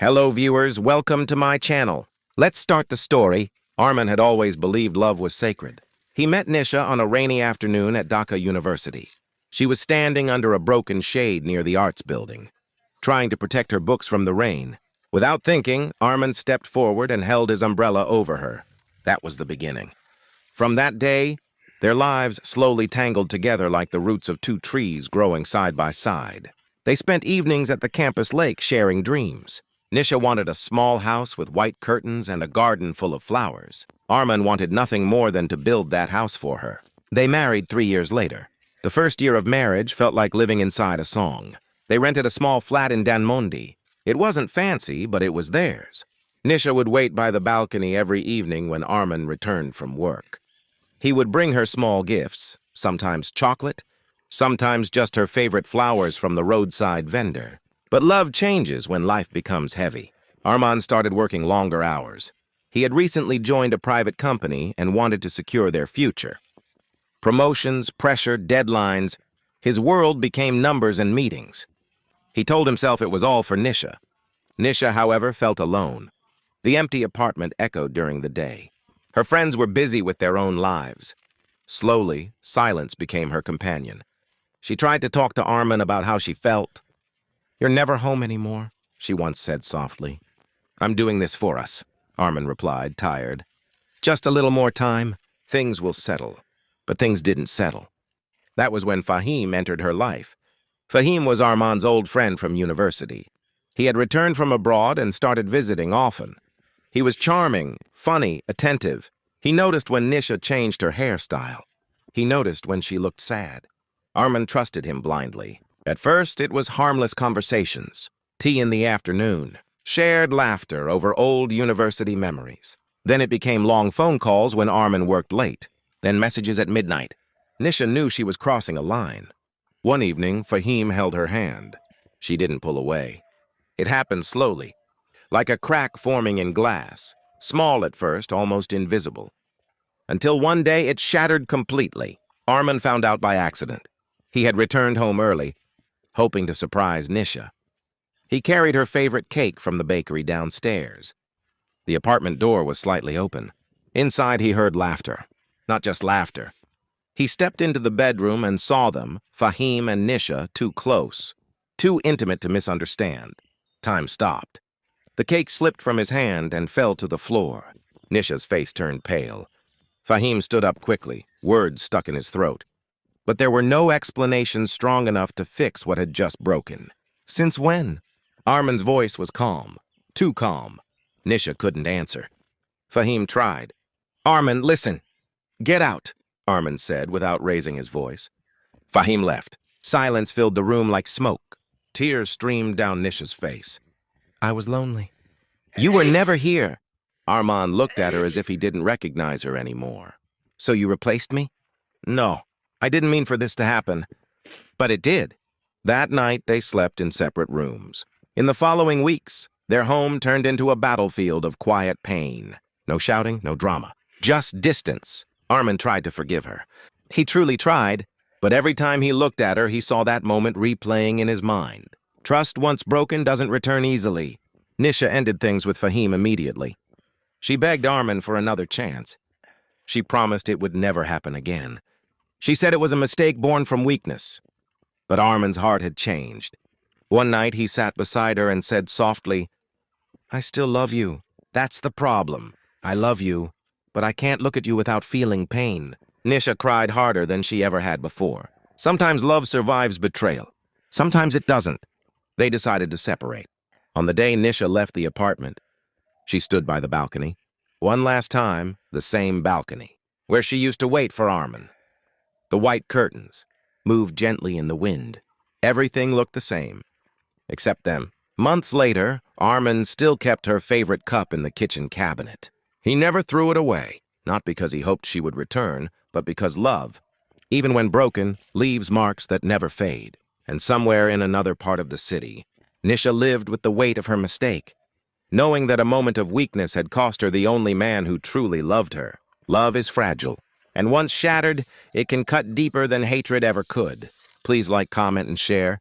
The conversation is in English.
Hello viewers, welcome to my channel. Let's start the story. Armin had always believed love was sacred. He met Nisha on a rainy afternoon at Dhaka University. She was standing under a broken shade near the arts building, trying to protect her books from the rain. Without thinking, Armin stepped forward and held his umbrella over her. That was the beginning. From that day, their lives slowly tangled together like the roots of two trees growing side by side. They spent evenings at the campus lake sharing dreams. Nisha wanted a small house with white curtains and a garden full of flowers. Armin wanted nothing more than to build that house for her. They married 3 years later. The first year of marriage felt like living inside a song. They rented a small flat in Dhanmondi. It wasn't fancy, but it was theirs. Nisha would wait by the balcony every evening when Armin returned from work. He would bring her small gifts, sometimes chocolate, sometimes just her favorite flowers from the roadside vendor. But love changes when life becomes heavy. Armin started working longer hours. He had recently joined a private company and wanted to secure their future. Promotions, pressure, deadlines. His world became numbers and meetings. He told himself it was all for Nisha. Nisha, however, felt alone. The empty apartment echoed during the day. Her friends were busy with their own lives. Slowly, silence became her companion. She tried to talk to Armin about how she felt. "You're never home anymore," she once said softly. "I'm doing this for us," Armin replied, tired. "Just a little more time, things will settle." But things didn't settle. That was when Fahim entered her life. Fahim was Armin's old friend from university. He had returned from abroad and started visiting often. He was charming, funny, attentive. He noticed when Nisha changed her hairstyle. He noticed when she looked sad. Armin trusted him blindly. At first, it was harmless conversations, tea in the afternoon, shared laughter over old university memories. Then it became long phone calls when Armin worked late, then messages at midnight. Nisha knew she was crossing a line. One evening, Fahim held her hand. She didn't pull away. It happened slowly, like a crack forming in glass, small at first, almost invisible. Until one day it shattered completely. Armin found out by accident. He had returned home early, hoping to surprise Nisha. He carried her favorite cake from the bakery downstairs. The apartment door was slightly open. Inside he heard laughter. Not just laughter. He stepped into the bedroom and saw them, Fahim and Nisha, too close, too intimate to misunderstand. Time stopped. The cake slipped from his hand and fell to the floor. Nisha's face turned pale. Fahim stood up quickly, words stuck in his throat. But there were no explanations strong enough to fix what had just broken. "Since when?" Armin's voice was calm, too calm. Nisha couldn't answer. Fahim tried. "Armin, listen. Get out," Armin said without raising his voice. Fahim left. Silence filled the room like smoke. Tears streamed down Nisha's face. "I was lonely." "You were never here." Armin looked at her as if he didn't recognize her anymore. "So you replaced me?" "No. I didn't mean for this to happen, but it did." That night, they slept in separate rooms. In the following weeks, their home turned into a battlefield of quiet pain. No shouting, no drama, just distance. Armin tried to forgive her. He truly tried, but every time he looked at her, he saw that moment replaying in his mind. Trust once broken doesn't return easily. Nisha ended things with Fahim immediately. She begged Armin for another chance. She promised it would never happen again. She said it was a mistake born from weakness. But Armin's heart had changed. One night he sat beside her and said softly, "I still love you. That's the problem. I love you, but I can't look at you without feeling pain." Nisha cried harder than she ever had before. Sometimes love survives betrayal. Sometimes it doesn't. They decided to separate. On the day Nisha left the apartment, she stood by the balcony. One last time, the same balcony, where she used to wait for Armin. The white curtains moved gently in the wind. Everything looked the same, except them. Months later, Armin still kept her favorite cup in the kitchen cabinet. He never threw it away, not because he hoped she would return, but because love, even when broken, leaves marks that never fade. And somewhere in another part of the city, Nisha lived with the weight of her mistake, knowing that a moment of weakness had cost her the only man who truly loved her. Love is fragile, and once shattered, it can cut deeper than hatred ever could. Please like, comment, and share.